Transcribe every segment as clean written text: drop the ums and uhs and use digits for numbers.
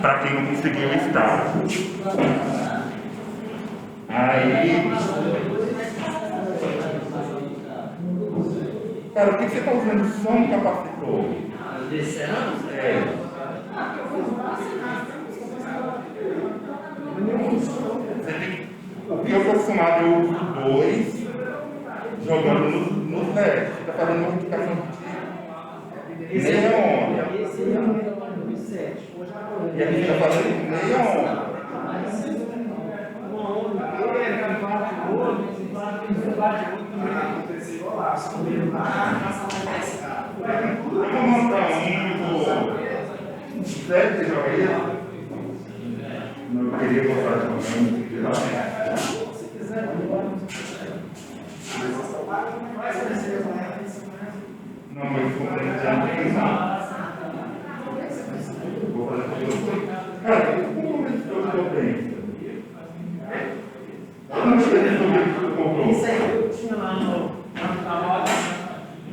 para quem não conseguiu estar. Aí, cara, o que você está usando som capacitor? Desse ano? É. O que eu estou acostumado, eu uso 2 jogando nos LEDs. Você está fazendo uma multiplicação de meia onda. Esse é o 7. E aqui está fazendo meia onda. Uma onda inteira, que bate o olho, que bate o olho também aconteceu lá. Só mesmo Eu vou montar um do 7 jogadores. Não queria botar de momento. se quiser, Não, mas vou fazer Vou fazer tudo. Cara, como eu estou bem? Eu não sei se você comprou. isso aí eu tinha lá na loja.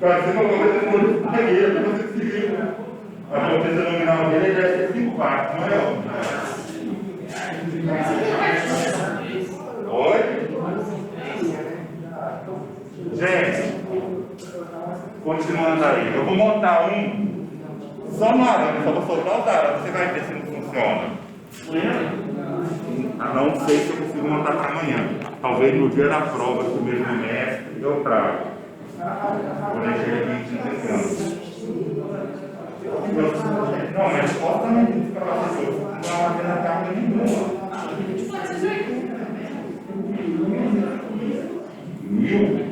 Cara, você falou que você não paguei, não conseguiu. A potência nominal dele deve ser 5 watts, não é? Oi? Gente, continuando aí, eu vou montar um só no arame, só vou soltar os arames, você vai ver se não funciona. Não sei se eu consigo montar para amanhã. Talvez no dia da prova, do primeiro semestre, eu trago. Vou deixar ele aqui não, mas supostamente isso para você não vai ter carga nenhuma. 1.000?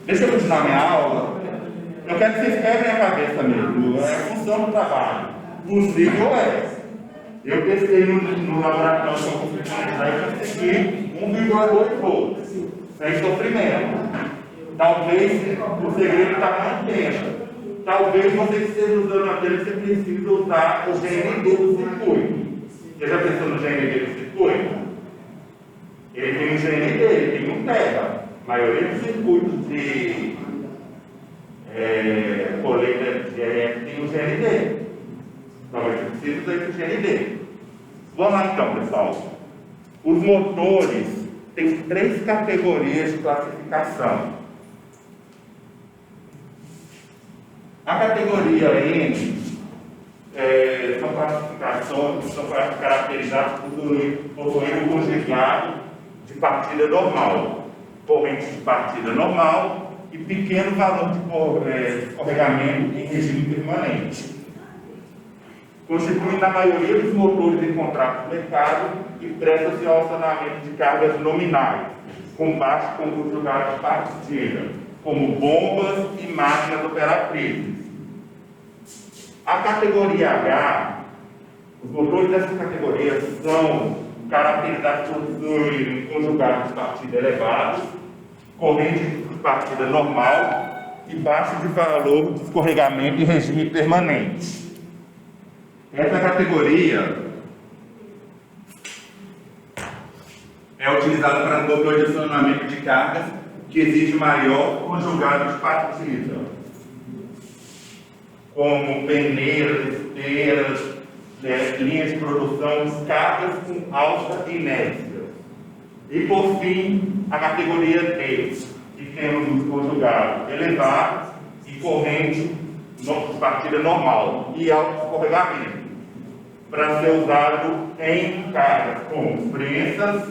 Deixa eu continuar minha aula. Eu quero que vocês peguem a cabeça mesmo. É a função do trabalho. Possível é. Eu testei no laboratório com a complementar e consegui 1,2 volts. Sem sofrimento. Talvez o segredo está muito tempo. Talvez você esteja usando aquele que você precisa usar o GND do circuito. Você já pensou no GND do circuito? Ele tem um GND, ele tem um TEGA. A maioria dos circuitos de coleta de RF tem um GND. Talvez você precise usar esse GND. Vamos lá então, pessoal. Os motores têm 3 categorias de classificação. A categoria N são classificações, são caracterizadas por possuir um conjugado de partida normal, corrente de partida normal e pequeno valor de escorregamento em regime permanente. Constitui na maioria dos motores encontrados no mercado e presta-se ao acionamento de cargas nominais, com baixo conjugado de partida, como bombas e máquinas operatrizes. A categoria H, os motores dessa categoria são caracterizados por possuírem conjugado de partida elevado, corrente de partida normal e baixo de valor de escorregamento em regime permanente. Essa categoria é utilizada para motor de acionamento de cargas que exige maior conjugado de partida, como peneiras, esteiras, linhas de produção, cargas com alta inércia. E por fim, a categoria D, que temos os conjugados elevado e corrente de partida normal e alto escorregamento, para ser usado em cargas como prensas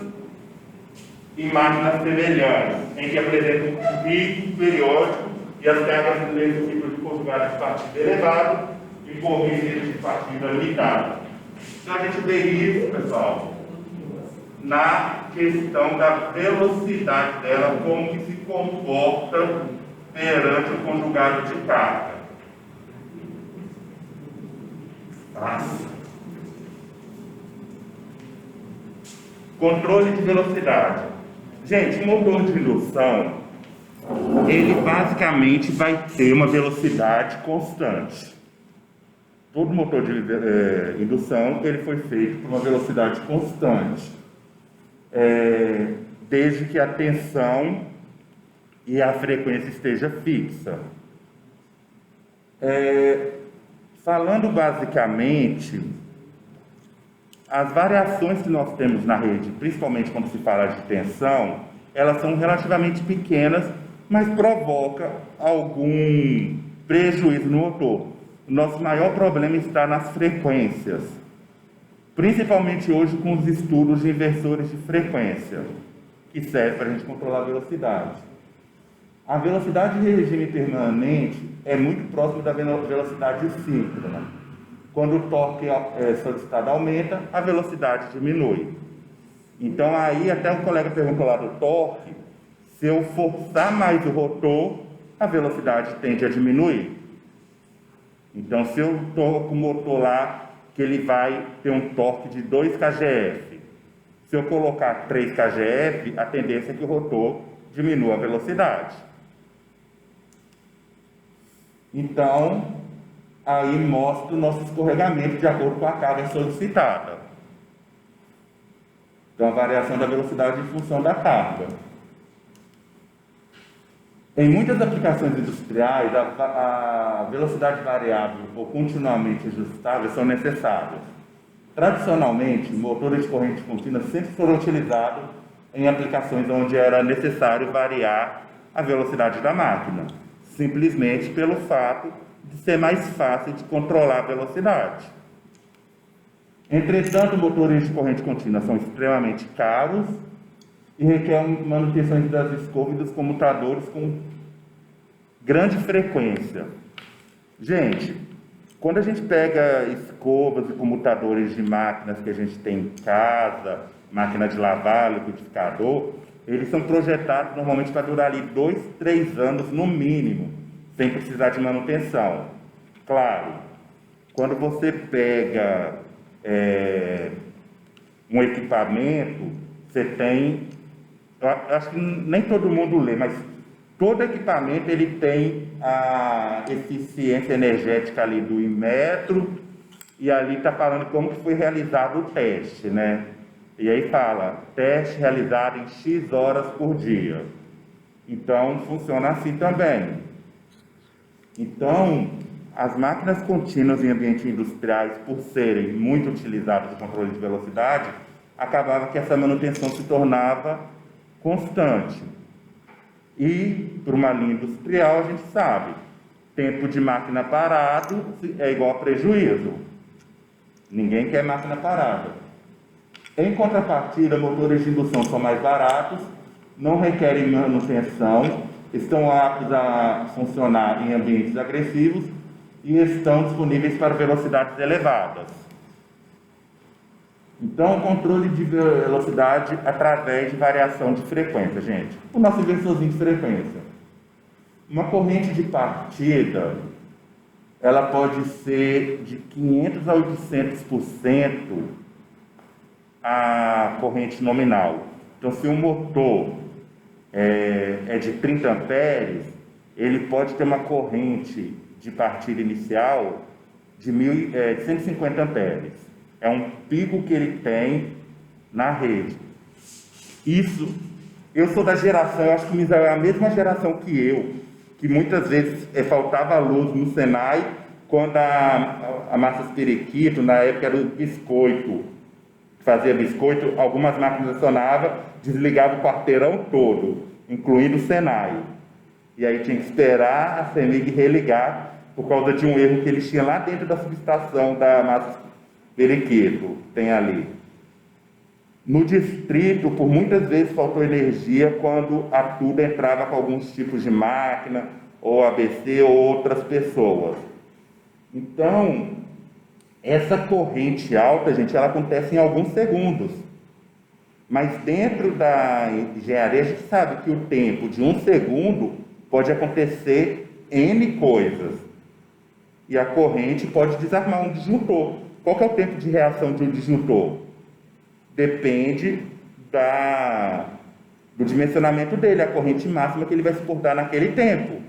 e máquinas semelhantes, em que apresentam um pico periódico e as cargas necessitam de conjugado de partida elevado e corrente de partida limitada. Então a gente vê isso, pessoal, na questão da velocidade dela, como que se comporta perante o conjugado de carga. Tá? Controle de velocidade. Gente, o motor de indução, ele basicamente vai ter uma velocidade constante. Todo motor de indução, ele foi feito por uma velocidade constante. Desde que a tensão e a frequência esteja fixa. Falando basicamente, as variações que nós temos na rede, principalmente quando se fala de tensão, elas são relativamente pequenas, mas provoca algum prejuízo no motor. O nosso maior problema está nas frequências, principalmente hoje com os estudos de inversores de frequência, que servem para a gente controlar a velocidade. A velocidade de regime permanente é muito próxima da velocidade síncrona. Quando o torque solicitado aumenta, a velocidade diminui. Então aí até o colega perguntou lá do torque, se eu forçar mais o rotor, a velocidade tende a diminuir. Então se eu estou com o motor lá, que ele vai ter um torque de 2 kgf, se eu colocar 3 kgf, a tendência é que o rotor diminua a velocidade. Então, aí mostra o nosso escorregamento de acordo com a carga solicitada. Então, a variação da velocidade em função da carga. Em muitas aplicações industriais, a velocidade variável ou continuamente ajustável são necessárias. Tradicionalmente, motores de corrente contínua sempre foram utilizados em aplicações onde era necessário variar a velocidade da máquina, simplesmente pelo fato de ser mais fácil de controlar a velocidade. Entretanto, motores de corrente contínua são extremamente caros e requerem manutenções das escovas e dos comutadores com grande frequência. Gente, quando a gente pega escovas e comutadores de máquinas que a gente tem em casa, máquina de lavar, liquidificador, eles são projetados normalmente para durar ali 2, 3 anos no mínimo, sem precisar de manutenção. Claro, quando você pega um equipamento, você tem, eu acho que nem todo mundo lê, mas todo equipamento ele tem a eficiência energética ali do Inmetro, e ali está falando como que foi realizado o teste, né? E aí fala, teste realizado em X horas por dia. Então, funciona assim também. Então, as máquinas contínuas em ambientes industriais, por serem muito utilizadas no controle de velocidade, acabava que essa manutenção se tornava constante. E, para uma linha industrial, a gente sabe, tempo de máquina parado é igual a prejuízo. Ninguém quer máquina parada. Em contrapartida, motores de indução são mais baratos, não requerem manutenção, estão aptos a funcionar em ambientes agressivos e estão disponíveis para velocidades elevadas. Então, controle de velocidade através de variação de frequência, gente. O nosso inversorzinho de frequência. Uma corrente de partida, ela pode ser de 500 a 800% a corrente nominal. Então, se o motor é de 30 amperes, ele pode ter uma corrente de partida inicial de 150 amperes. É um pico que ele tem na rede. Isso, eu sou da geração, eu acho que o Misael é a mesma geração que eu, que muitas vezes faltava luz no Senai, quando a Massas Periquito, na época era o biscoito, fazia biscoito, algumas máquinas acionavam, desligavam o quarteirão todo, incluindo o Senai. E aí tinha que esperar a CEMIG religar, por causa de um erro que eles tinham lá dentro da subestação da Massas Periquito, tem ali. No distrito, por muitas vezes faltou energia quando a Tuda entrava com alguns tipos de máquina, ou ABC, ou outras pessoas. Então, essa corrente alta, gente, ela acontece em alguns segundos. Mas dentro da engenharia, a gente sabe que o tempo de 1 segundo pode acontecer N coisas. E a corrente pode desarmar um disjuntor. Qual que é o tempo de reação de um disjuntor? Depende do dimensionamento dele, a corrente máxima que ele vai suportar naquele tempo.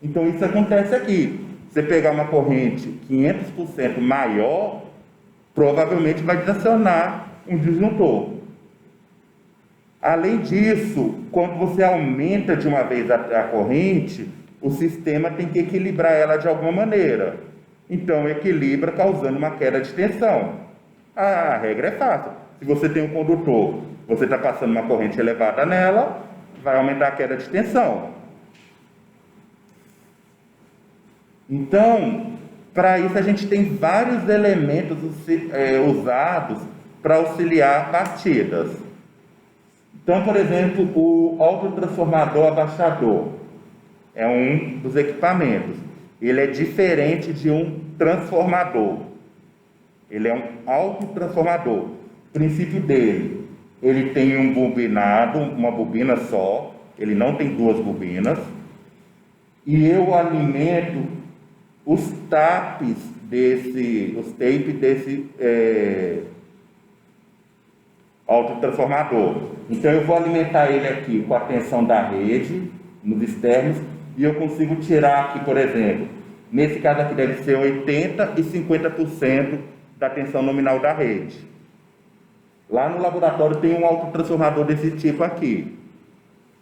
Então, isso acontece aqui. Você pegar uma corrente 500% maior, provavelmente vai desacionar um disjuntor. Além disso, quando você aumenta de uma vez a corrente, o sistema tem que equilibrar ela de alguma maneira. Então, equilibra causando uma queda de tensão. A regra é fácil. Se você tem um condutor, você está passando uma corrente elevada nela, vai aumentar a queda de tensão. Então, para isso a gente tem vários elementos usados para auxiliar partidas. Então, por exemplo, o autotransformador abaixador é um dos equipamentos. Ele é diferente de um transformador. Ele é um autotransformador. O princípio dele, ele tem um bobinado, uma bobina só, ele não tem duas bobinas, e eu alimento os tapes os tapes desse autotransformador. Então eu vou alimentar ele aqui com a tensão da rede, nos externos, e eu consigo tirar aqui, por exemplo, nesse caso aqui deve ser 80% e 50% da tensão nominal da rede. Lá no laboratório tem um autotransformador desse tipo aqui.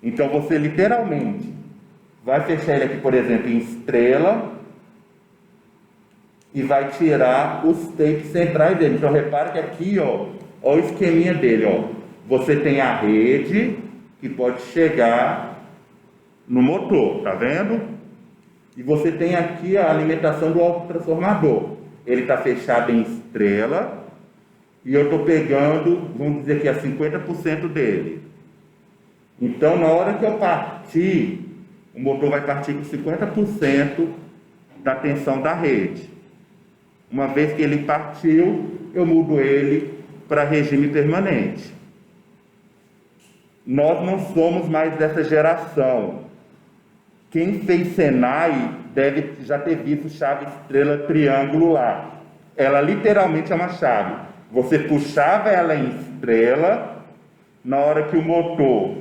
Então você literalmente vai fechar ele aqui, por exemplo, em estrela, e vai tirar os tapes centrais dele. Então repare que aqui, ó o esqueminha dele, ó. Você tem a rede que pode chegar no motor, tá vendo? E você tem aqui a alimentação do autotransformador. Ele está fechado em estrela e eu estou pegando, vamos dizer que é 50% dele. Então, na hora que eu partir, o motor vai partir com 50% da tensão da rede. Uma vez que ele partiu, eu mudo ele para regime permanente. Nós não somos mais dessa geração. Quem fez Senai deve já ter visto chave estrela triângulo lá. Ela literalmente é uma chave. Você puxava ela em estrela, na hora que o motor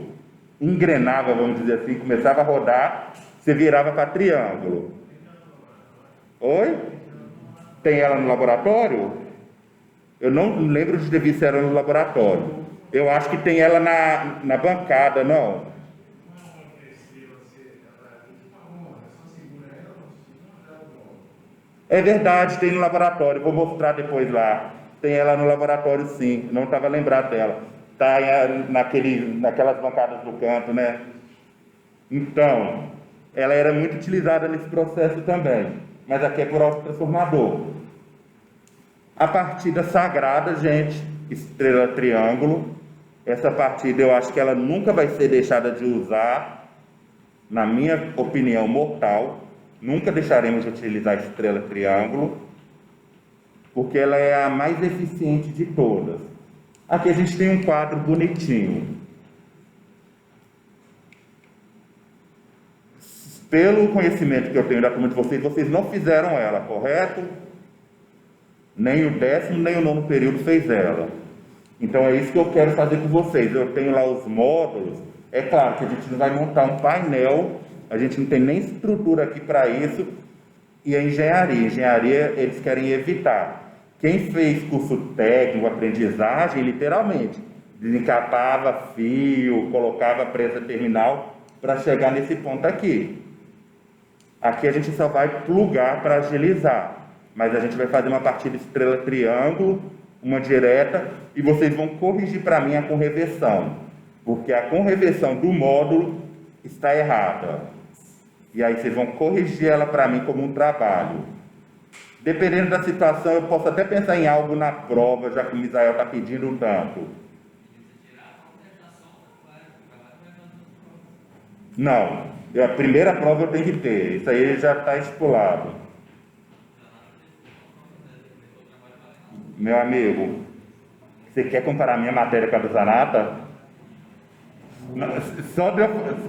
engrenava, vamos dizer assim, começava a rodar, você virava para triângulo. Oi? Tem ela no laboratório? Eu não lembro de ter visto ela no laboratório. Eu acho que tem ela na bancada, não? É verdade, tem no laboratório. Vou mostrar depois lá. Tem ela no laboratório, sim. Não estava lembrado dela. Está naquelas bancadas do canto, né? Então, ela era muito utilizada nesse processo também. Mas aqui é por autotransformador. A partida sagrada, gente, estrela triângulo. Essa partida eu acho que ela nunca vai ser deixada de usar, na minha opinião mortal. Nunca deixaremos de utilizar a estrela triângulo, porque ela é a mais eficiente de todas. Aqui a gente tem um quadro bonitinho. Pelo conhecimento que eu tenho da turma de vocês, vocês não fizeram ela, correto? Nem o 10º, nem o 9º período fez ela. Então é isso que eu quero fazer com vocês. Eu tenho lá os módulos. É claro que a gente não vai montar um painel, a gente não tem nem estrutura aqui para isso. E a engenharia eles querem evitar. Quem fez curso técnico, aprendizagem, literalmente, desencapava fio, colocava presa terminal para chegar nesse ponto aqui. Aqui a gente só vai plugar para agilizar, mas a gente vai fazer uma partida estrela triângulo, uma direta, e vocês vão corrigir para mim a conreversão, porque a conreversão do módulo está errada. E aí vocês vão corrigir ela para mim como um trabalho. Dependendo da situação, eu posso até pensar em algo na prova, já que o Misael está pedindo tanto. Não, a primeira prova eu tenho que ter, isso aí já está estipulado. Meu amigo, você quer comparar a minha matéria com a do Zanata?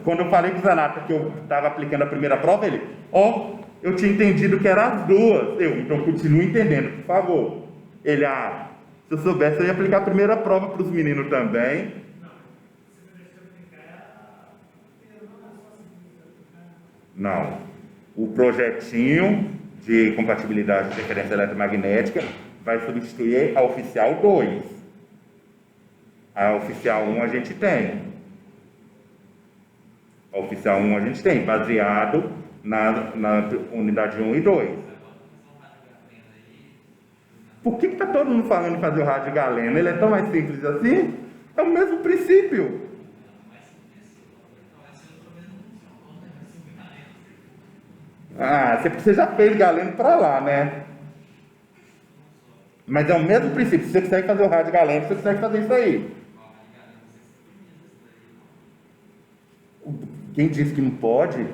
Quando eu falei com o Zanata que eu estava aplicando a primeira prova, ele, eu tinha entendido que eram as duas. Então continue entendendo, por favor. Ele, se eu soubesse, eu ia aplicar a primeira prova para os meninos também. Não. O projetinho de compatibilidade de interferência eletromagnética vai substituir a oficial 2. A oficial 1 a gente tem. A oficial 1 a gente tem, baseado na unidade 1 e 2. Por que está todo mundo falando em fazer o rádio galeno? Ele é tão mais simples assim? É o mesmo princípio. Ah, você já fez galeno para lá, né? Mas é o mesmo princípio. Se você consegue fazer o rádio galeno, você consegue fazer isso aí. Quem disse que não pode?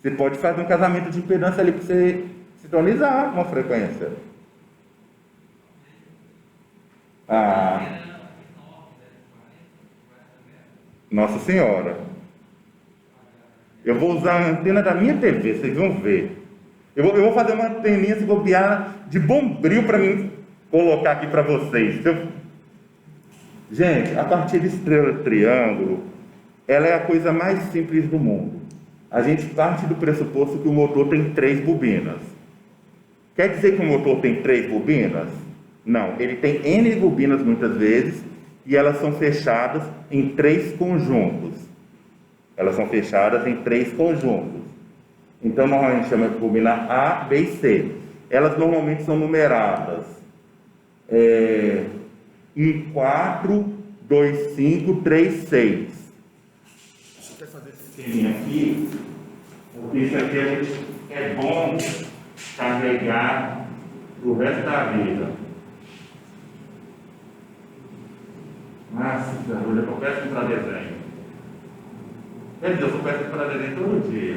Você pode fazer um casamento de impedância ali para você sintonizar uma frequência. Ah, Nossa Senhora. Eu vou usar a antena da minha TV, vocês vão ver. Eu vou fazer uma anteninha se bobear de bombril para mim colocar aqui para vocês. Gente, a partir de estrela triângulo, ela é a coisa mais simples do mundo. A gente parte do pressuposto que o motor tem 3 bobinas. Quer dizer que o motor tem 3 bobinas? Não, ele tem N bobinas muitas vezes e elas são fechadas em 3 conjuntos. Elas são fechadas em 3 conjuntos. Então, normalmente chama de bobina A, B e C. Elas normalmente são numeradas em 4, 2, 5, 3, 6. Deixa eu fazer esse esqueminha aqui, porque isso aqui é bom carregar o resto da vida. Nossa, eu sou péssimo para desenho. Quer dizer, eu sou péssimo para desenho todo dia.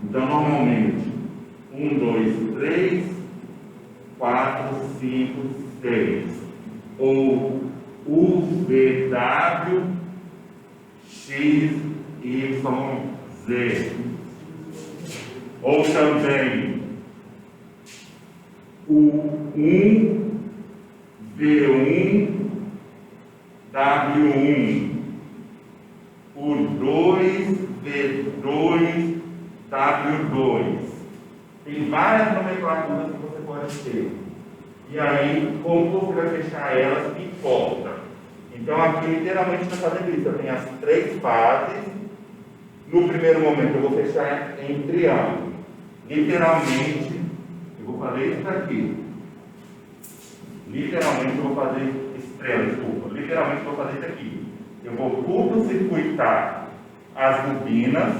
Então, normalmente, 1, 2, 3, 4, 5, 6. Ou UVW, X, Y, Z. Ou também o 1, V1, W1. O 2, V2, W2. Tem várias nomenclaturas que você pode ter. E aí, como você vai fechar elas e volta. Então, aqui, literalmente, está fazendo isso. Eu tenho as 3 fases. No primeiro momento, eu vou fechar em triângulo. Literalmente, eu vou fazer isso aqui. Literalmente, eu vou fazer estrela, desculpa. Literalmente, eu vou fazer isso aqui. Eu vou curto-circuitar as bobinas,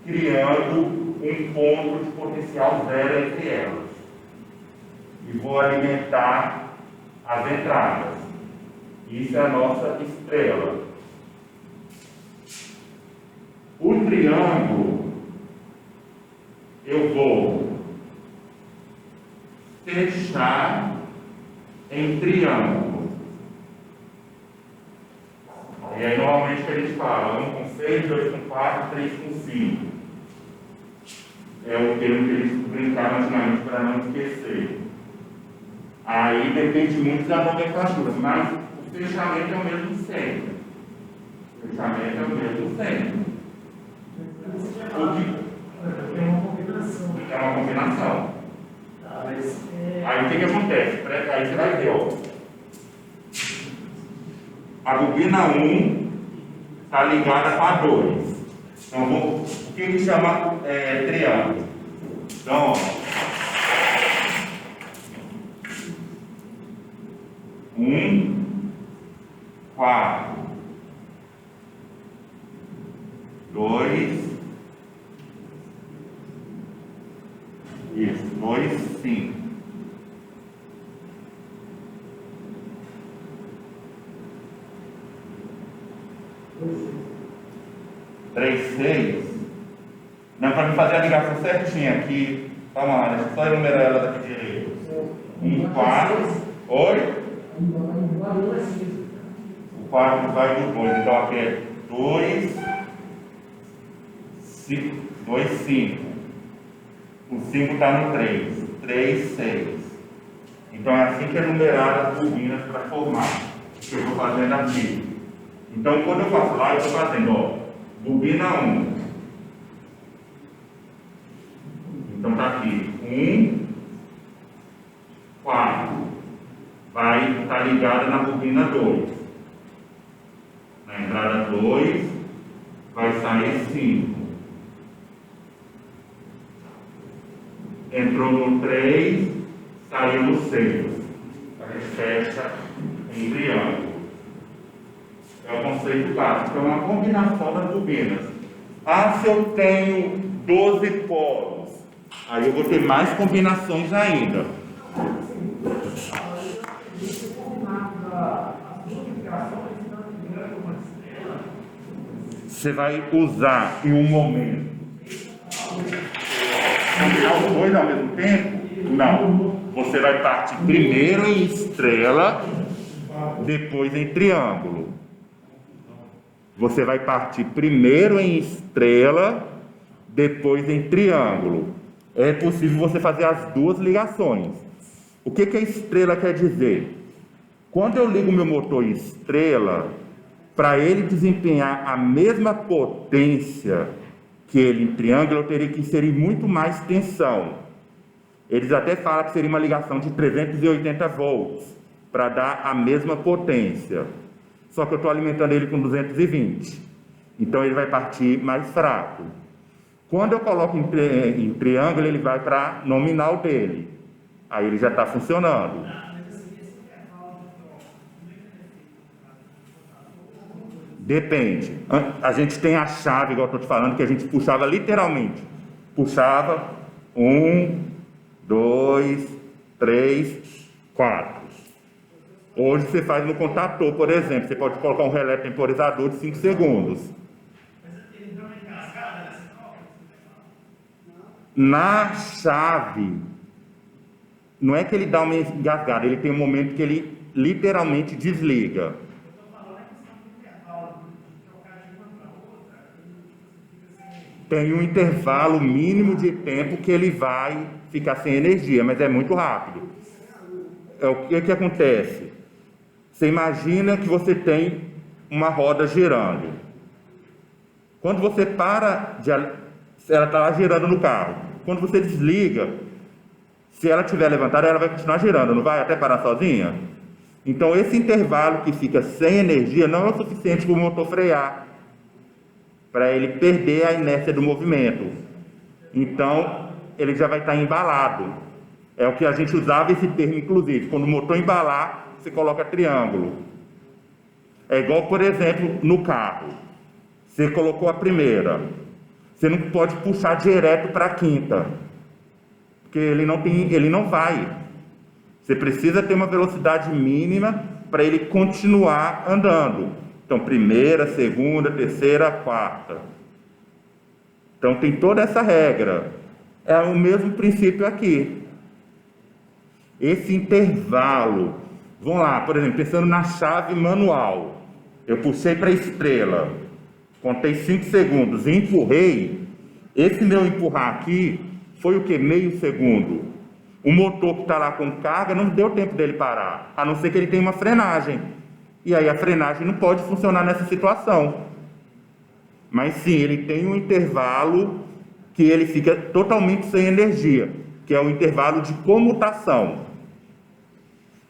criando um ponto de potencial zero entre elas. E vou alimentar as entradas. Isso é a nossa estrela. O triângulo, eu vou fechar em triângulo. E aí, normalmente, a gente fala 1 com 6, 2 com 4, 3 com 5. É o termo que eles brincaram antigamente para não esquecer. Aí depende muito da nomenclatura, mas o fechamento é o mesmo sempre. O fechamento é o mesmo sempre. O que É uma combinação. é uma combinação. Aí o que acontece? Aí você vai ver, ó. A bobina 1 está ligada com a 2. Então, o que a gente chama triângulo? Então, ó, 1, 4, 2, isso, 2, 5. 3, 6. Não, para me fazer a ligação certinha aqui. Calma lá, deixa eu só enumerar ela daqui direito. 1, 4. Oi? O 4 vai do 2. Então aqui é 2, 5. 2, 5. O 5 está no 3. 3, 6. Então é assim que é numerada as bobinas para formar. Que eu estou fazendo aqui. Então quando eu faço lá, eu estou fazendo, ó, bobina 1. Então está aqui, 1, 4. Vai estar ligada na bobina 2. Na entrada 2, vai sair 5. Entrou no 3, saiu no 6. A gente fecha em triângulo. É o conceito básico, é uma combinação das bobinas. Ah, se eu tenho 12 polos, aí eu vou ter mais combinações ainda. Você vai usar em um momento combinar os dois ao mesmo tempo? Não. Você vai partir primeiro em estrela, depois em triângulo. Você vai partir primeiro em estrela, depois em triângulo. É possível você fazer as duas ligações. O que a estrela quer dizer? Quando eu ligo meu motor em estrela, para ele desempenhar a mesma potência que ele em triângulo, eu teria que inserir muito mais tensão. Eles até falam que seria uma ligação de 380 volts, para dar a mesma potência. Só que eu estou alimentando ele com 220. Então ele vai partir mais fraco. Quando eu coloco em triângulo, ele vai para nominal dele. Aí ele já está funcionando. Depende. A gente tem a chave, igual eu estou te falando, que a gente puxava literalmente. Puxava 1, 2, 3, 4. Hoje você faz no contator, por exemplo. Você pode colocar um relé temporizador de 5 segundos. Na chave, não é que ele dá uma engasgada, ele tem um momento que ele literalmente desliga. Tem um intervalo mínimo de tempo que ele vai ficar sem energia, mas é muito rápido. O que acontece? Você imagina que você tem uma roda girando. Quando você para, ela está lá girando no carro. Quando você desliga, se ela estiver levantada, ela vai continuar girando, não vai até parar sozinha? Então, esse intervalo que fica sem energia não é o suficiente para o motor frear, para ele perder a inércia do movimento. Então, ele já vai estar embalado. É o que a gente usava esse termo, inclusive. Quando o motor embalar, você coloca triângulo. É igual, por exemplo, no carro. Você colocou a primeira. Você não pode puxar direto para a quinta. Porque ele não vai. Você precisa ter uma velocidade mínima para ele continuar andando. Então, primeira, segunda, terceira, quarta. Então, tem toda essa regra. É o mesmo princípio aqui. Esse intervalo. Vamos lá, por exemplo, pensando na chave manual. Eu puxei para a estrela. Contei 5 segundos e empurrei. Esse meu empurrar aqui foi o que? Meio segundo. O motor que está lá com carga não deu tempo dele parar. A não ser que ele tenha uma frenagem. E aí a frenagem não pode funcionar nessa situação. Mas sim, ele tem um intervalo que ele fica totalmente sem energia, que é o intervalo de comutação.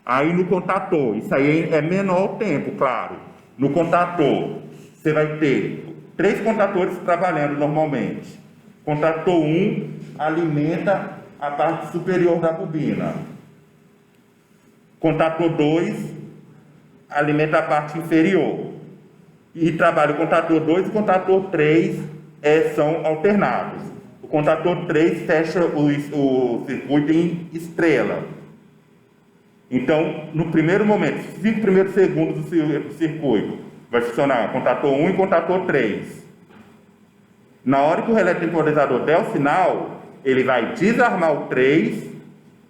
Aí no contator, isso aí é menor o tempo, claro. No contator, você vai ter 3 contatores trabalhando normalmente. Contator 1 alimenta a parte superior da bobina. Contator 2 alimenta a parte inferior. E trabalha o contator 2 e o contator 3 são alternados. O contator 3 fecha o circuito em estrela. Então, no primeiro momento, 5 primeiros segundos do circuito, vai funcionar contator 1 e contator 3. Na hora que o relé temporizador der o sinal, ele vai desarmar o 3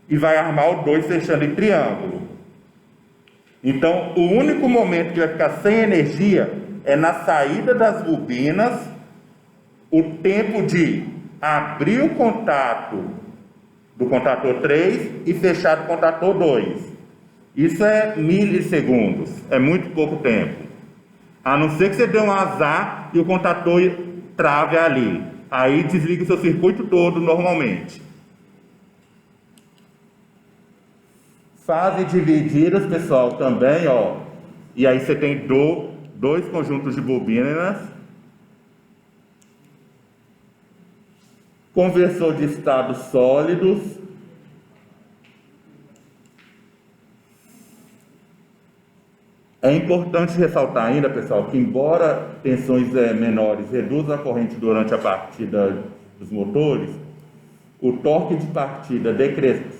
e vai armar o 2 fechando em triângulo. Então, o único momento que vai ficar sem energia é na saída das bobinas, o tempo de abrir o contato do contator 3 e fechar do contator 2. Isso é milissegundos, é muito pouco tempo. A não ser que você dê um azar e o contator trave ali. Aí desliga o seu circuito todo normalmente. Fase divididas, pessoal, também, ó. E aí você tem 2 conjuntos de bobinas, conversor de estados sólidos, é importante ressaltar ainda, pessoal, que embora tensões menores reduzam a corrente durante a partida dos motores, o torque de partida decrescente,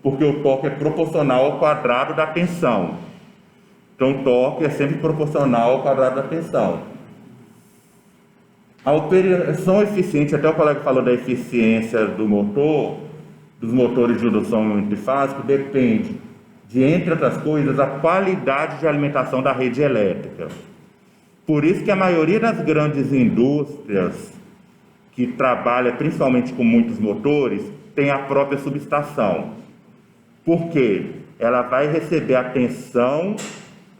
porque o torque é proporcional ao quadrado da tensão. Então, o torque é sempre proporcional ao quadrado da tensão. A operação eficiente, até o colega falou da eficiência do motor, dos motores de indução trifásico, depende de, entre outras coisas, a qualidade de alimentação da rede elétrica. Por isso que a maioria das grandes indústrias que trabalha principalmente com muitos motores tem a própria subestação. Por quê? Ela vai receber a tensão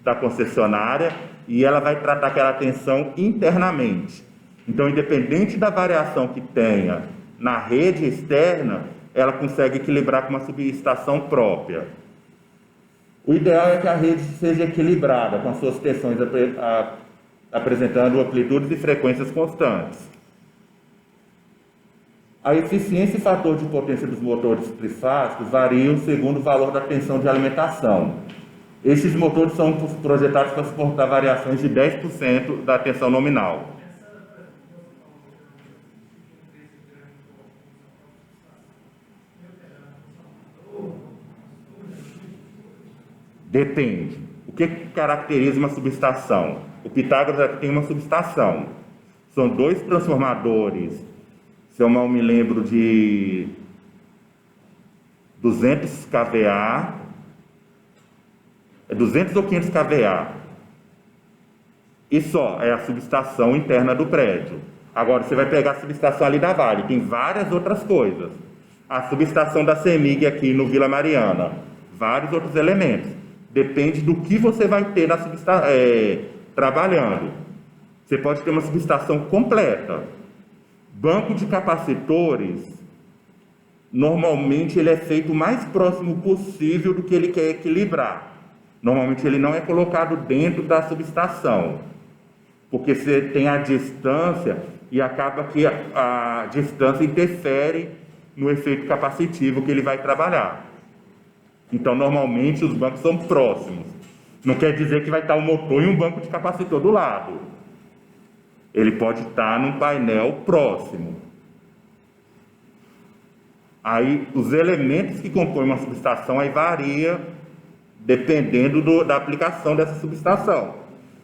da concessionária e ela vai tratar aquela tensão internamente. Então, independente da variação que tenha na rede externa, ela consegue equilibrar com uma subestação própria. O ideal é que a rede seja equilibrada, com as suas tensões apresentando amplitudes e frequências constantes. A eficiência e fator de potência dos motores trifásicos variam segundo o valor da tensão de alimentação. Estes motores são projetados para suportar variações de 10% da tensão nominal. Depende. O que caracteriza uma subestação? O Pitágoras aqui tem uma subestação. São 2 transformadores, se eu não me lembro, de 200 kVA, 200 ou 500 kVA. E só, é a subestação interna do prédio. Agora, você vai pegar a subestação ali da Vale, tem várias outras coisas. A subestação da CEMIG aqui no Vila Mariana, vários outros elementos. Depende do que você vai ter na trabalhando. Você pode ter uma subestação completa. Banco de capacitores, normalmente ele é feito o mais próximo possível do que ele quer equilibrar. Normalmente ele não é colocado dentro da subestação, porque você tem a distância e acaba que a distância interfere no efeito capacitivo que ele vai trabalhar. Então, normalmente, os bancos são próximos. Não quer dizer que vai estar um motor e um banco de capacitor do lado. Ele pode estar num painel próximo. Aí, os elementos que compõem uma subestação, aí varia dependendo da aplicação dessa subestação.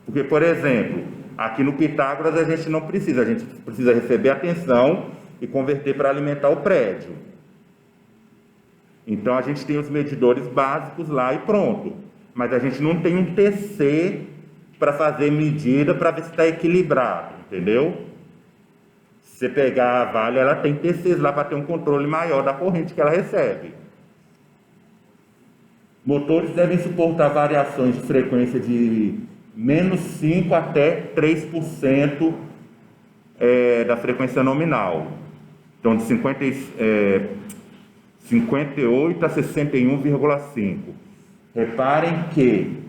Porque, por exemplo, aqui no Pitágoras a gente não precisa, a gente precisa receber a tensão e converter para alimentar o prédio. Então, a gente tem os medidores básicos lá e pronto. Mas a gente não tem um TC para fazer medida para ver se está equilibrado, entendeu? Se você pegar a Vale, ela tem TCs lá para ter um controle maior da corrente que ela recebe. Motores devem suportar variações de frequência de menos 5% até 3% da frequência nominal. Então, de 58 a 61,5. Reparem que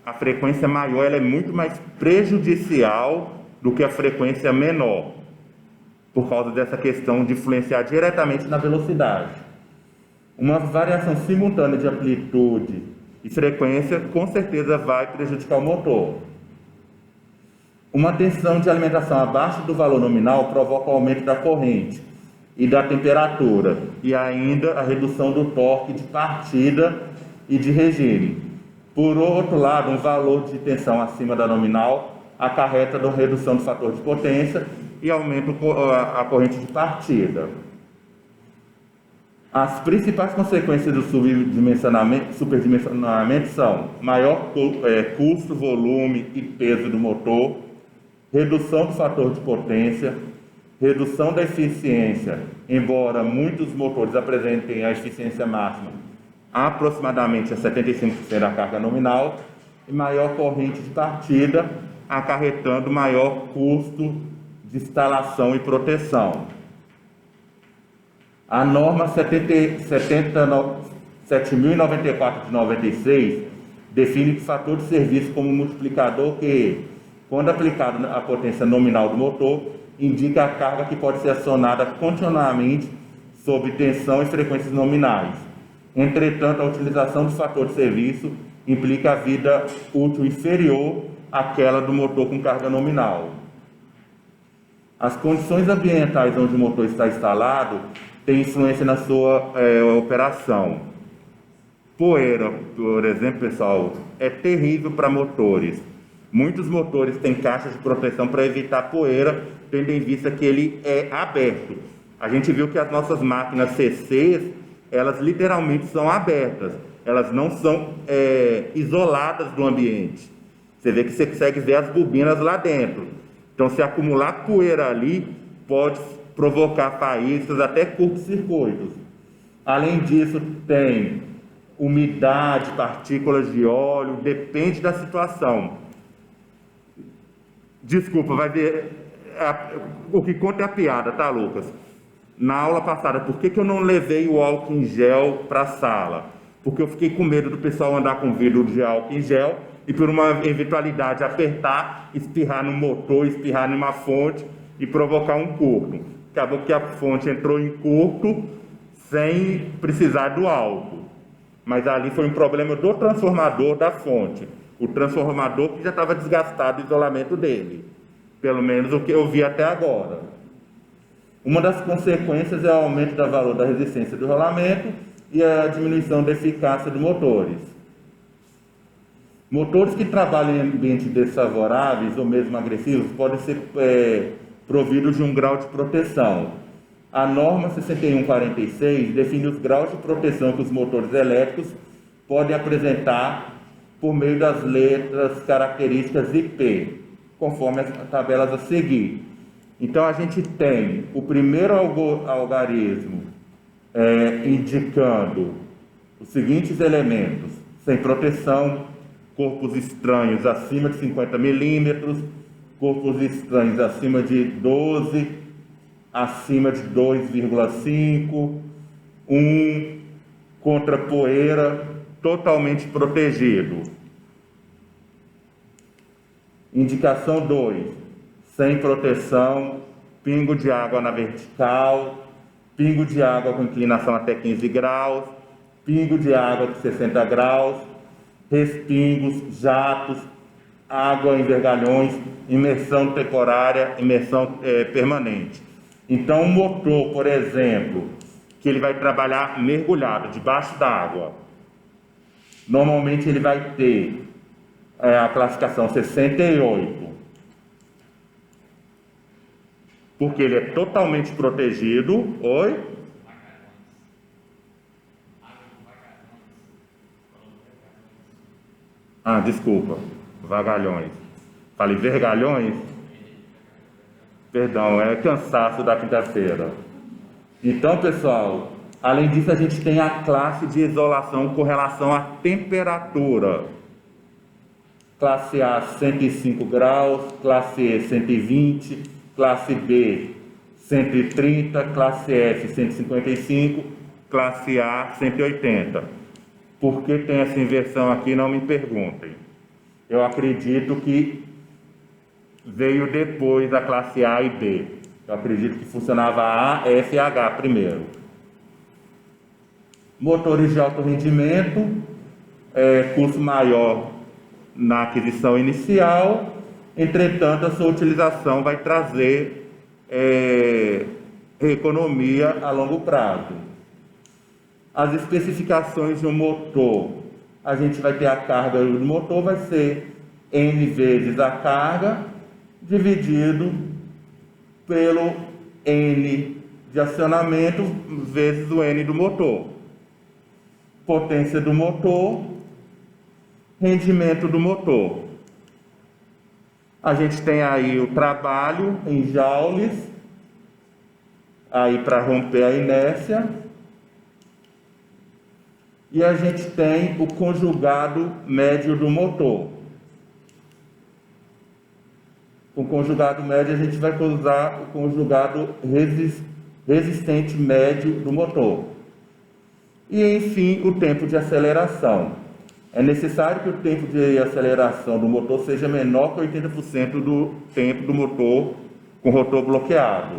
a frequência maior ela é muito mais prejudicial do que a frequência menor, por causa dessa questão de influenciar diretamente na velocidade. Uma variação simultânea de amplitude e frequência com certeza vai prejudicar o motor. Uma tensão de alimentação abaixo do valor nominal provoca o aumento da corrente e da temperatura, e ainda a redução do torque de partida e de regime. Por outro lado, um valor de tensão acima da nominal acarreta a redução do fator de potência e aumenta a corrente de partida. As principais consequências do superdimensionamento são maior custo, volume e peso do motor, redução do fator de potência, redução da eficiência, embora muitos motores apresentem a eficiência máxima aproximadamente a 75% da carga nominal, e maior corrente de partida, acarretando maior custo de instalação e proteção. A norma 7094 de 96 define o fator de serviço como multiplicador que, quando aplicado à potência nominal do motor, indica a carga que pode ser acionada continuamente sob tensão e frequências nominais. Entretanto, a utilização do fator de serviço implica a vida útil inferior àquela do motor com carga nominal. As condições ambientais onde o motor está instalado têm influência na sua operação. Poeira, por exemplo, pessoal, é terrível para motores. Muitos motores têm caixas de proteção para evitar poeira, tendo em vista que ele é aberto. A gente viu que as nossas máquinas CCs, elas literalmente são abertas. Elas não são isoladas do ambiente. Você vê que você consegue ver as bobinas lá dentro. Então, se acumular poeira ali, pode provocar faíscas, até curtos-circuitos. Além disso, tem umidade, partículas de óleo, depende da situação. Desculpa, vai ver, o que conta é a piada, tá, Lucas? Na aula passada, por que eu não levei o álcool em gel para a sala? Porque eu fiquei com medo do pessoal andar com vidro de álcool em gel e, por uma eventualidade, apertar, espirrar no motor, espirrar numa fonte e provocar um curto. Acabou que a fonte entrou em curto sem precisar do álcool. Mas ali foi um problema do transformador da fonte. O transformador que já estava desgastado, o isolamento dele. Pelo menos o que eu vi até agora. Uma das consequências é o aumento do valor da resistência do rolamento e a diminuição da eficácia dos motores. Motores que trabalham em ambientes desfavoráveis ou mesmo agressivos podem ser providos de um grau de proteção. A norma 6146 define os graus de proteção que os motores elétricos podem apresentar por meio das letras características IP, conforme as tabelas a seguir. Então, a gente tem o primeiro algarismo indicando os seguintes elementos: sem proteção, corpos estranhos acima de 50 milímetros, corpos estranhos acima de 12, acima de 2,5, 1, contra poeira, totalmente protegido. Indicação 2, sem proteção, pingo de água na vertical, pingo de água com inclinação até 15 graus, pingo de água de 60 graus, respingos, jatos, água em vergalhões, imersão temporária, imersão permanente. Então, um motor, por exemplo, que ele vai trabalhar mergulhado, debaixo d'água, normalmente ele vai ter a classificação 68, porque ele é totalmente protegido. Oi? Desculpa, vagalhões. Falei vergalhões? Perdão, é cansaço da quinta-feira. Então, pessoal, além disso, a gente tem a classe de isolação com relação à temperatura. Classe A, 105 graus, classe E, 120, classe B, 130, classe F, 155, classe A, 180. Por que tem essa inversão aqui, não me perguntem. Eu acredito que veio depois a classe A e B. Eu acredito que funcionava A, F e H primeiro. Motores de alto rendimento, custo maior na aquisição inicial, entretanto, a sua utilização vai trazer economia a longo prazo. As especificações de um motor, a gente vai ter a carga do motor, vai ser N vezes a carga, dividido pelo N de acionamento vezes o N do motor. Potência do motor, rendimento do motor. A gente tem aí o trabalho em joules, aí para romper a inércia. E a gente tem o conjugado médio do motor. Com o conjugado médio, a gente vai usar o conjugado resistente médio do motor. E, enfim, o tempo de aceleração. É necessário que o tempo de aceleração do motor seja menor que 80% do tempo do motor com rotor bloqueado.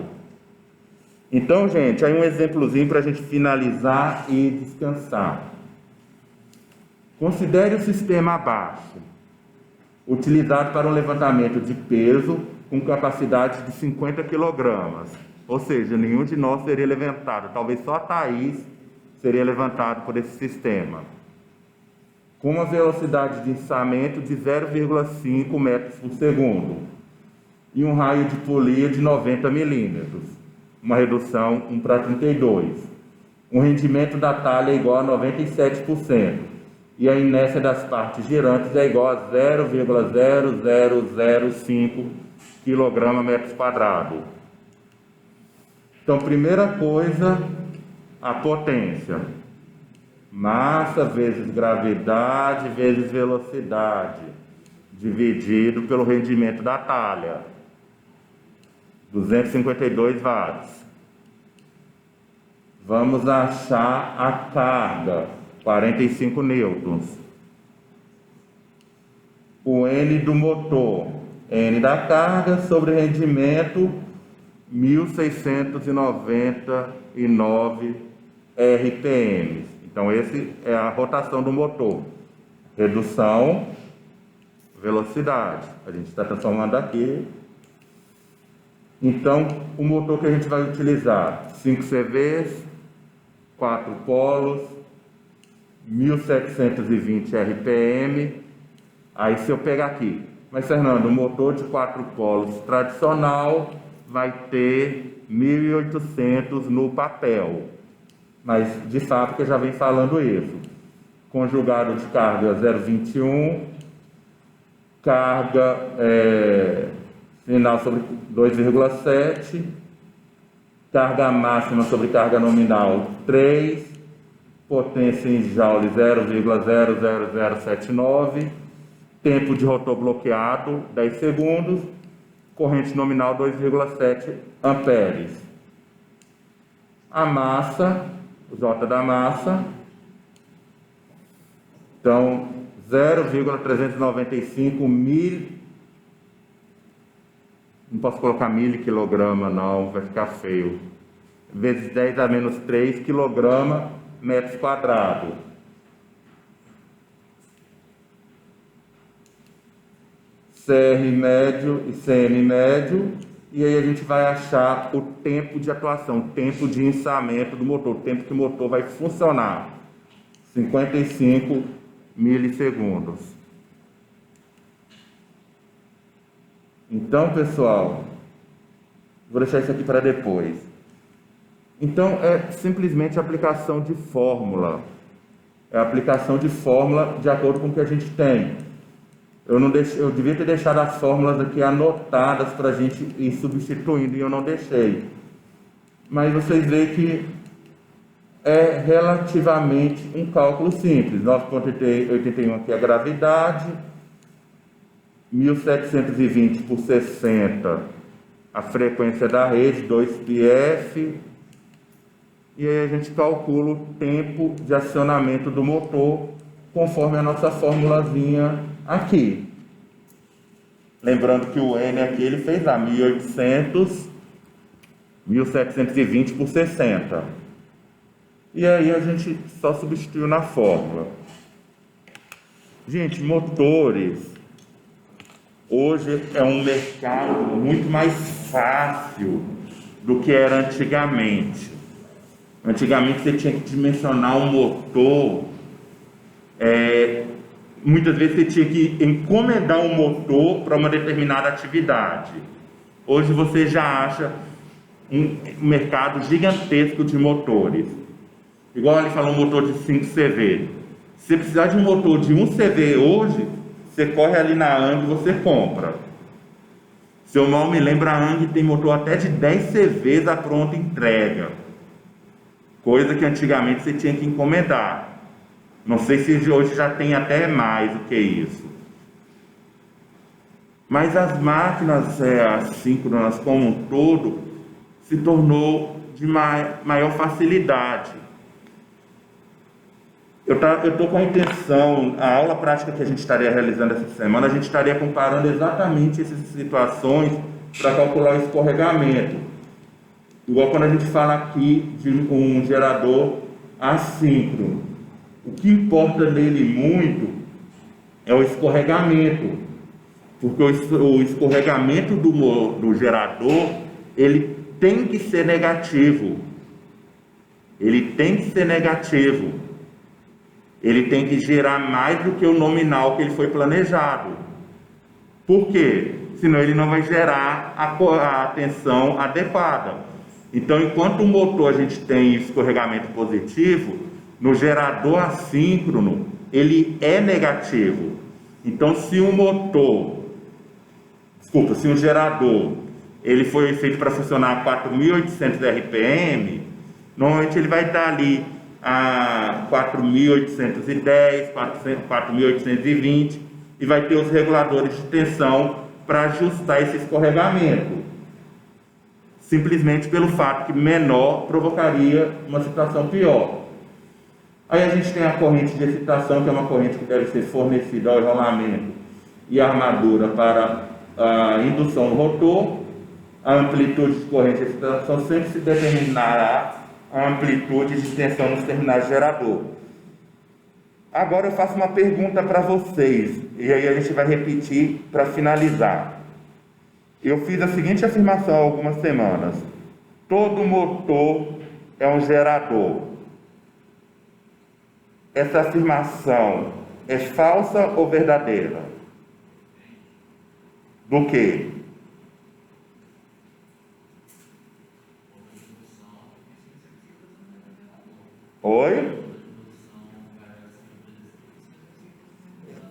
Então, gente, aí um exemplozinho para a gente finalizar e descansar. Considere o sistema abaixo, utilizado para um levantamento de peso com capacidade de 50 kg. Ou seja, nenhum de nós seria levantado, talvez só a Thaís seria levantado por esse sistema. Com uma velocidade de içamento de 0,5 metros por segundo e um raio de polia de 90 milímetros, uma redução 1:32. O rendimento da talha é igual a 97% e a inércia das partes girantes é igual a 0,0005 kg/m². Então, primeira coisa, a potência. Massa vezes gravidade vezes velocidade, dividido pelo rendimento da talha, 252 watts. Vamos achar a carga, 45 newtons. O N do motor, N da carga sobre rendimento, 1699 RPM. Então, esse é a rotação do motor. Redução, velocidade. A gente está transformando aqui. Então, o motor que a gente vai utilizar, 5 CVs, 4 polos, 1720 RPM. Aí, se eu pegar aqui, mas Fernando, o motor de 4 polos tradicional vai ter 1800 no papel. Mas, de fato, que eu já venho falando isso. Conjugado de carga 0,21, carga final sobre 2,7, carga máxima sobre carga nominal 3, potência em joule 0,00079, tempo de rotor bloqueado 10 segundos, corrente nominal 2,7 amperes. A massa, o J da massa, então 0,395 mil, não posso colocar miliquilograma não, vai ficar feio, vezes 10 a menos 3 quilograma metros quadrados. CR médio e CM médio, e aí a gente vai achar o tempo de atuação, o tempo de içamento do motor, o tempo que o motor vai funcionar, 55 milissegundos. Então, pessoal, vou deixar isso aqui para depois. Então, é simplesmente aplicação de fórmula. É aplicação de fórmula de acordo com o que a gente tem. Eu devia ter deixado as fórmulas aqui anotadas para a gente ir substituindo, e eu não deixei. Mas vocês veem que é relativamente um cálculo simples. 9,81 aqui é a gravidade, 1720 por 60 a frequência da rede, 2 πf, e aí a gente calcula o tempo de acionamento do motor conforme a nossa formulazinha aqui. Lembrando que o N aqui ele fez lá 1720 por 60. E aí a gente só substituiu na fórmula. Gente, motores hoje é um mercado muito mais fácil do que era antigamente. Antigamente você tinha que dimensionar um motor, muitas vezes você tinha que encomendar um motor para uma determinada atividade. Hoje você já acha um mercado gigantesco de motores. Igual ele falou, um motor de 5 CV. Se você precisar de um motor de 1 CV hoje, você corre ali na ANG e você compra. Se eu mal me lembro, a ANG tem motor até de 10 CVs a pronta entrega. Coisa que antigamente você tinha que encomendar. Não sei se hoje já tem até mais do que isso. Mas as máquinas assíncronas como um todo se tornou de maior facilidade. Eu estou com a intenção, a aula prática que a gente estaria realizando essa semana, a gente estaria comparando exatamente essas situações para calcular o escorregamento. Igual quando a gente fala aqui de um gerador assíncrono. O que importa nele muito é o escorregamento, porque o escorregamento do gerador, ele tem que ser negativo. Ele tem que ser negativo. Ele tem que gerar mais do que o nominal que ele foi planejado. Por quê? Senão ele não vai gerar a tensão adequada. Então, enquanto o motor a gente tem escorregamento positivo, no gerador assíncrono, ele é negativo. Então, se um gerador, ele foi feito para funcionar a 4.800 RPM, normalmente ele vai estar ali a 4.810, 4.820 e vai ter os reguladores de tensão para ajustar esse escorregamento. Simplesmente pelo fato que menor provocaria uma situação pior. Aí a gente tem a corrente de excitação, que é uma corrente que deve ser fornecida ao enrolamento e a armadura para a indução no rotor. A amplitude de corrente de excitação sempre se determinará a amplitude de tensão nos terminais de gerador. Agora eu faço uma pergunta para vocês, e aí a gente vai repetir para finalizar. Eu fiz a seguinte afirmação há algumas semanas: todo motor é um gerador. Essa afirmação é falsa ou verdadeira? Do quê? Oi?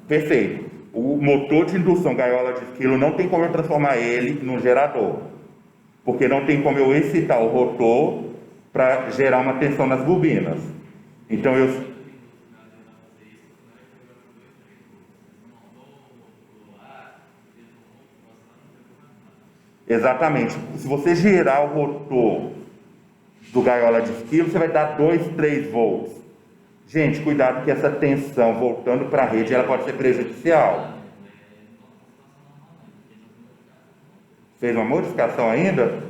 Perfeito. O motor de indução gaiola de esquilo não tem como eu transformar ele num gerador, porque não tem como eu excitar o rotor para gerar uma tensão nas bobinas. Então exatamente. Se você girar o rotor do gaiola de esquilo, você vai dar 2, 3 volts. Gente, cuidado que essa tensão voltando para a rede, ela pode ser prejudicial. Fez uma modificação ainda?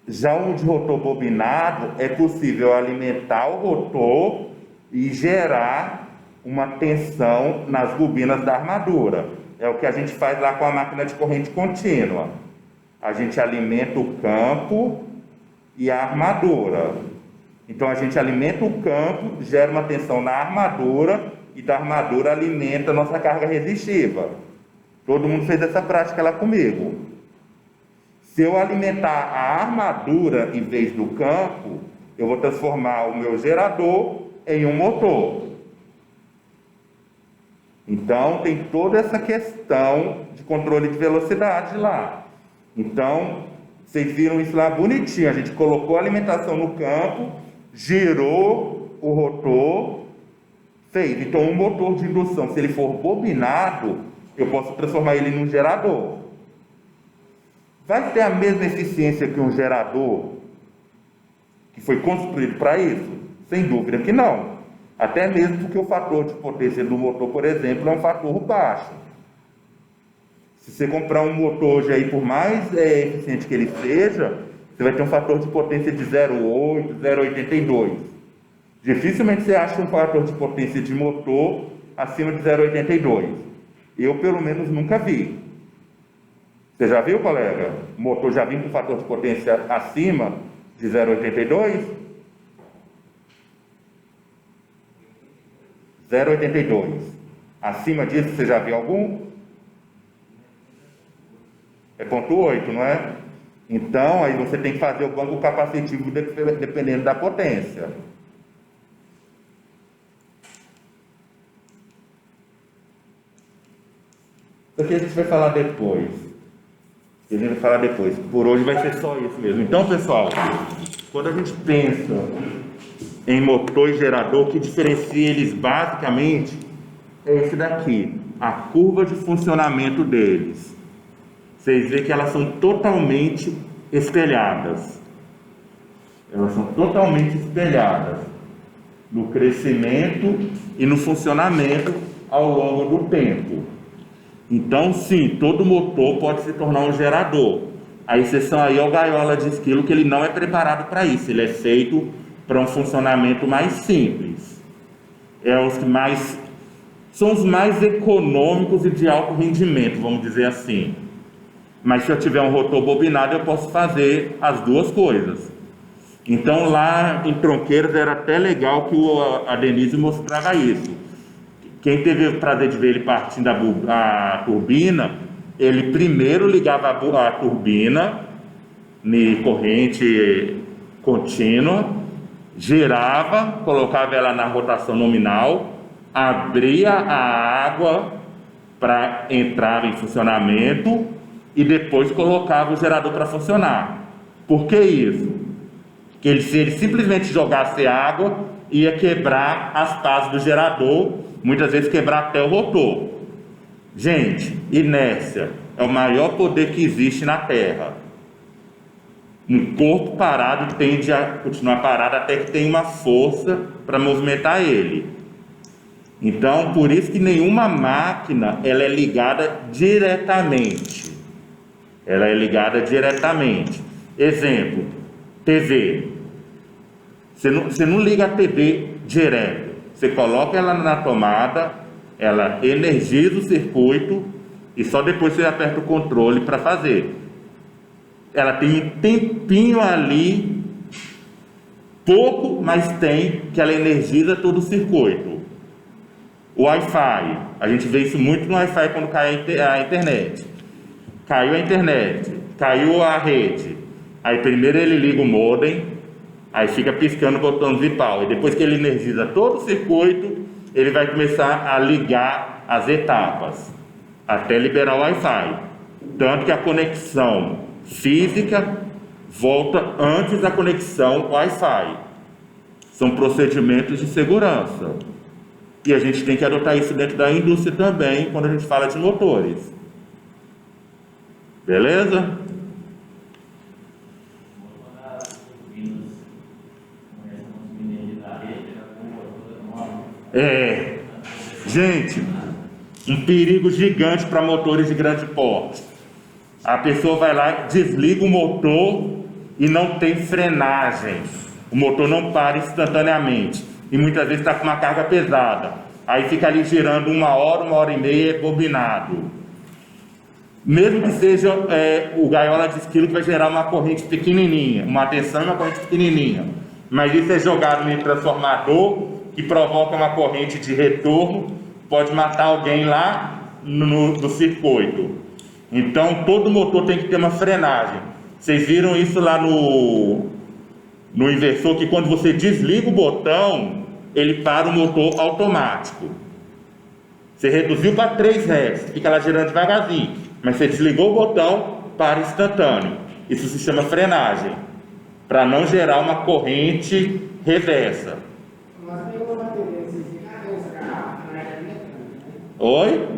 Já o de rotor bobinado, é possível alimentar o rotor e gerar uma tensão nas bobinas da armadura. É o que a gente faz lá com a máquina de corrente contínua. A gente alimenta o campo e a armadura. Então a gente alimenta o campo, gera uma tensão na armadura, e da armadura alimenta a nossa carga resistiva. Todo mundo fez essa prática lá comigo. Se eu alimentar a armadura em vez do campo, eu vou transformar o meu gerador em um motor. Então tem toda essa questão de controle de velocidade lá. Então, vocês viram isso lá bonitinho. A gente colocou a alimentação no campo, girou o rotor, fez. Então, um motor de indução, se ele for bobinado, eu posso transformar ele num gerador. Vai ter a mesma eficiência que um gerador que foi construído para isso? Sem dúvida que não. Até mesmo porque o fator de potência do motor, por exemplo, é um fator baixo. Se você comprar um motor hoje aí, por mais eficiente que ele seja, você vai ter um fator de potência de 0,8, 0,82. Dificilmente você acha um fator de potência de motor acima de 0,82. Eu, pelo menos, nunca vi. Você já viu, colega? O motor já vem com fator de potência acima de 0,82? 0,82. Acima disso, você já viu algum? É 0,8, não é? Então, aí você tem que fazer o banco capacitivo dependendo da potência. Isso aqui a gente vai falar depois. Por hoje vai ser só isso mesmo. Então, pessoal, quando a gente pensa em motor e gerador, o que diferencia eles basicamente é esse daqui, a curva de funcionamento deles. Vocês veem que elas são totalmente espelhadas. no crescimento e no funcionamento ao longo do tempo. Então, sim, todo motor pode se tornar um gerador. A exceção aí é o gaiola de esquilo, que ele não é preparado para isso, ele é feito para um funcionamento mais simples. São os mais econômicos e de alto rendimento, vamos dizer assim. Mas se eu tiver um rotor bobinado, eu posso fazer as duas coisas. Então lá em Tronqueiras era até legal que a Denise mostrava isso. Quem teve o prazer de ver ele partindo a turbina, ele primeiro ligava a turbina em corrente contínua, girava, colocava ela na rotação nominal, abria a água para entrar em funcionamento e depois colocava o gerador para funcionar. Por que isso? Porque se ele simplesmente jogasse água, ia quebrar as pás do gerador, muitas vezes quebrar até o rotor. Gente, inércia é o maior poder que existe na Terra. Um corpo parado tende a continuar parado até que tenha uma força para movimentar ele. Então, por isso que nenhuma máquina ela é ligada diretamente. Ela é ligada diretamente. Exemplo, TV. Você não liga a TV direto. Você coloca ela na tomada, ela energiza o circuito e só depois você aperta o controle para fazer. Ela tem um tempinho ali, pouco, mas tem, que ela energiza todo o circuito. O Wi-Fi, a gente vê isso muito no Wi-Fi quando cai a internet. Caiu a internet, caiu a rede. Aí primeiro ele liga o modem, aí fica piscando o botão de pau. E depois que ele energiza todo o circuito, ele vai começar a ligar as etapas, até liberar o Wi-Fi. Tanto que a conexão física volta antes da conexão Wi-Fi. São procedimentos de segurança. E a gente tem que adotar isso dentro da indústria também, quando a gente fala de motores. Beleza? Gente, um perigo gigante para motores de grande porte. A pessoa vai lá, desliga o motor e não tem frenagem. O motor não para instantaneamente. E muitas vezes está com uma carga pesada. Aí fica ali girando 1 hora e meia, bobinado. Mesmo que seja o gaiola de esquilo, que vai gerar uma corrente pequenininha, uma tensão e uma corrente pequenininha. Mas isso é jogado em transformador, que provoca uma corrente de retorno, pode matar alguém lá no circuito. Então todo motor tem que ter uma frenagem. Vocês viram isso lá no inversor, que quando você desliga o botão, ele para o motor automático. Você reduziu para 3 Hz, fica lá girando devagarzinho, mas você desligou o botão, para instantâneo. Isso se chama frenagem, para não gerar uma corrente reversa. Mas tem uma bateria, vocês ficam essa garrafa, Oi?